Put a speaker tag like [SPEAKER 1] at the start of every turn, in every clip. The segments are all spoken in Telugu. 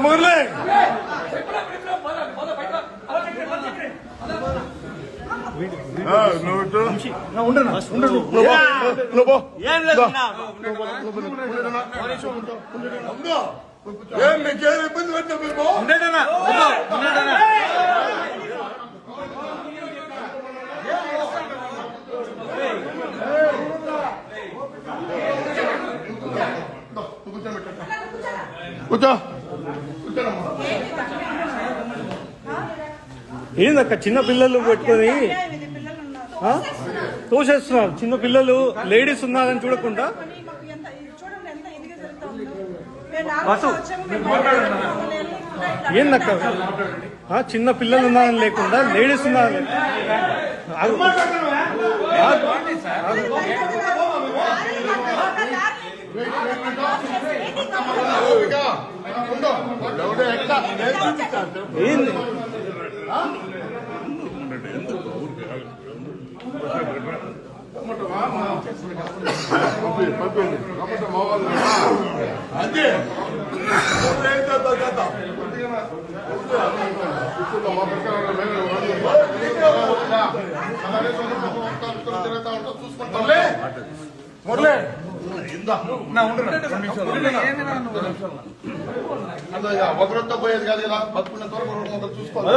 [SPEAKER 1] మురళి మీకేం ఇబ్బంది పెట్టినా కూర్చో
[SPEAKER 2] ఏందక్క చిన్న పిల్లలు పెట్టుకొని తోసేస్తున్నారు. చిన్న పిల్లలు లేడీస్ ఉన్నారని చూడకుండా ఏందక్క చిన్న పిల్లలు ఉన్నారని లేకుండా లేడీస్ ఉన్నారని ఏంది
[SPEAKER 1] అదే మురళి ఒకరితో పోయేది కాదు ఇలా బతుకున్నంత వరకు చూసుకోవాలి.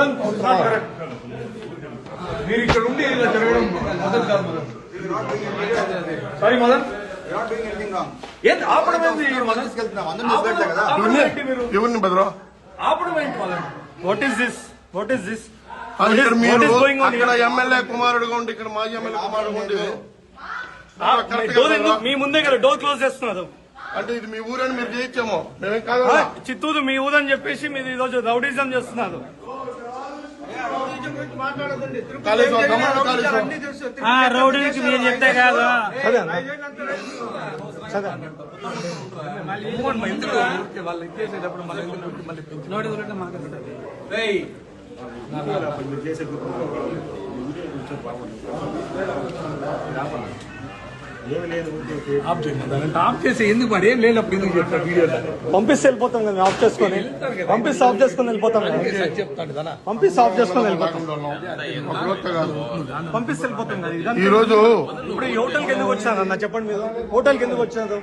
[SPEAKER 3] మీరు ఇక్కడ ఉండి ఇలా జరగడం మొదటి కాదు మదన్. సారీ మదన్, ఆపడం
[SPEAKER 1] ఎవరిని బెదరా
[SPEAKER 3] ఆపడం ఏంటి Madan?
[SPEAKER 2] What is this? What is this?
[SPEAKER 1] అక్కడ ఎమ్మెల్యే కుమారుడుగా ఉండి ఇక్కడ మాజీ ఎమ్మెల్యే కుమారుడుగా ఉండి
[SPEAKER 2] మీ ముందే కదా డోర్ క్లోజ్ చేస్తున్నారు.
[SPEAKER 1] అంటే ఇది మీ ఊరని మీరు చేయించాము మేమేం కాదు.
[SPEAKER 2] చిత్తూరు మీ ఊరని చెప్పేసి మీరు ఈరోజు రౌడీజం చేస్తున్నారు. రౌడీకి మీరు చెప్తే కాదు.
[SPEAKER 3] వాళ్ళు ఇచ్చేసేటప్పుడు ఆఫ్ చేసి ఎందుకు మరి ఏం లేనప్పుడు ఎందుకు చెప్తారు? వీడియో
[SPEAKER 2] పంపిస్తే వెళ్ళిపోతాం కదా, ఆఫ్ చేసుకొని పంపిస్తే ఆఫ్ చేసుకొని వెళ్ళిపోతాం.
[SPEAKER 3] చెప్తాను
[SPEAKER 2] పంపిస్తే ఆఫ్ చేసుకొని వెళ్ళిపోతాం. పంపిస్తే వెళ్ళిపోతాం కదా.
[SPEAKER 1] ఈ రోజు
[SPEAKER 2] ఇప్పుడు ఈ హోటల్కి ఎందుకు వచ్చినారు అన్న చెప్పండి. మీరు హోటల్కి ఎందుకు వచ్చినారు?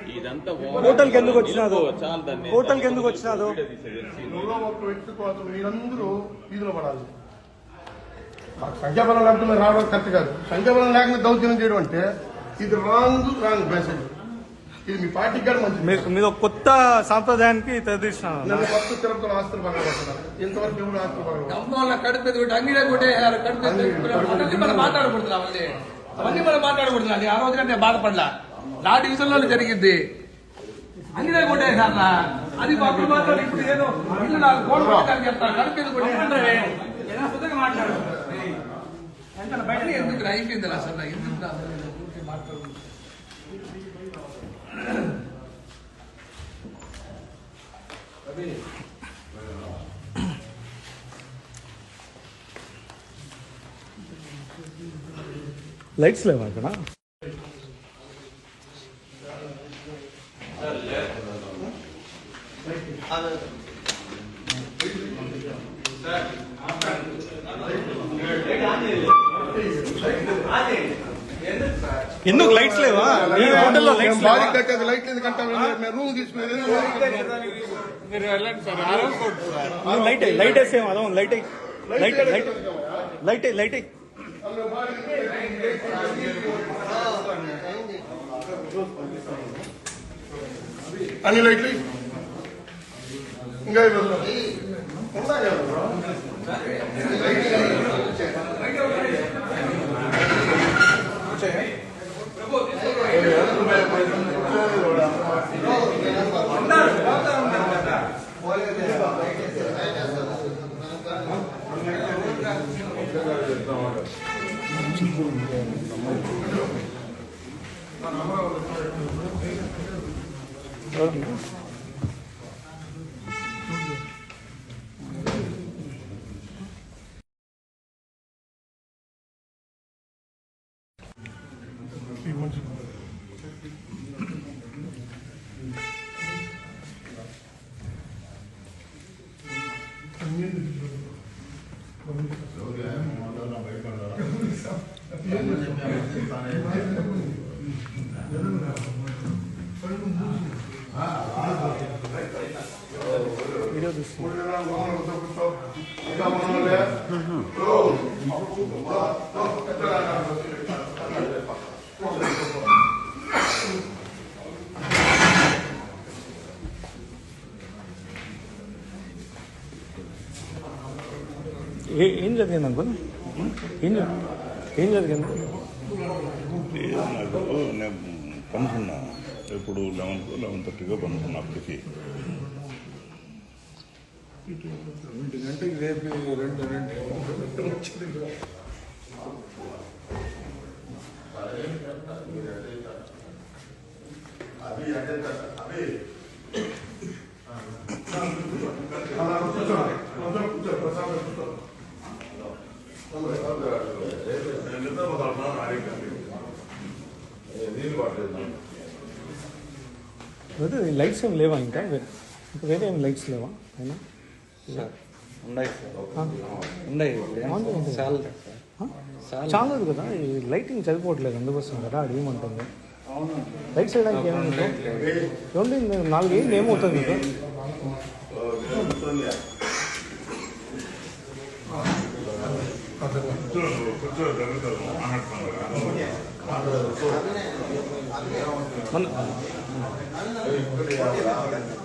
[SPEAKER 2] హోటల్కి ఎందుకు వచ్చినారు? హోటల్కి ఎందుకు వచ్చినారు?
[SPEAKER 1] మీరందరూ వీధిలో పడాలి. సంఖ్యాబలం లేకపోతే మీరు రావడం కరెక్ట్ కాదు. సంఖ్యాబలం లేకుండా దౌర్జన్యం చేయడం అంటే ఇది రాంగ్ మెసేజ్. ఇది మీ పార్టీకి కూడా మంచిది.
[SPEAKER 2] మీరు కొత్త సాంప్రదాయానికి తెరదీసినారు.
[SPEAKER 1] నన్ను కొత్త తిరుపతిలో ఆస్తులు పగలగొట్టున్నారు. ఇంతవరకు ఎవరు ఆస్తులు పగలగొట్టారు?
[SPEAKER 3] మాట్లాడకూడదు అవన్నీ మనం మాట్లాడకూడదు. ఆ రోజు కంటే బాధపడలా. నా డివిజన్ లో జరిగింది. అంగిడే కొట్టేసారు. అది అప్పుడు మాత్రం ఇప్పుడు ఏదో ఇల్లు నాకు కోట్లు చెప్తాను. కడుపు మాట్లాడు బయట ఎందుకు అయిపోయింది అసలు ఎందుకు మాట్లాడు.
[SPEAKER 2] లైట్స్ లేవా అక్కడ? ఎందుకు లైట్స్ లేవా? మీ హోటల్లో లైట్స్
[SPEAKER 1] కట్టేది లైట్ ఎందుకంటే రూమ్ తీసుకునేది
[SPEAKER 2] లైట్ వేసేమో అదో light light light light light
[SPEAKER 1] అన్ని లైట్లు ఇంకా
[SPEAKER 2] చూస్తాం.
[SPEAKER 1] 3 దినాలు గవర్నమెంట్ కూర్చో ఇంకా మనలే
[SPEAKER 2] ఏం జరిగింది అనుకో ఏం జరిగింది?
[SPEAKER 4] నాకు నేను పనుకున్నా ఎప్పుడు 11:30 పనుకున్నా. అప్పటికి
[SPEAKER 5] 2 గంటకి రేపు 2
[SPEAKER 2] అదే లైట్స్ ఏం లేవా ఇంకా వేరే ఏం లైట్స్ లేవా అయినా?
[SPEAKER 6] ఉన్నాయి
[SPEAKER 2] చాలదు కదా, ఈ లైటింగ్ సరిపోవట్లేదు, అందుకోసం కదా అడిగమంటుంది. లైట్స్ వేయడానికి ఏమైంది? 4 ఏం ఏమవుతుంది కదా? మన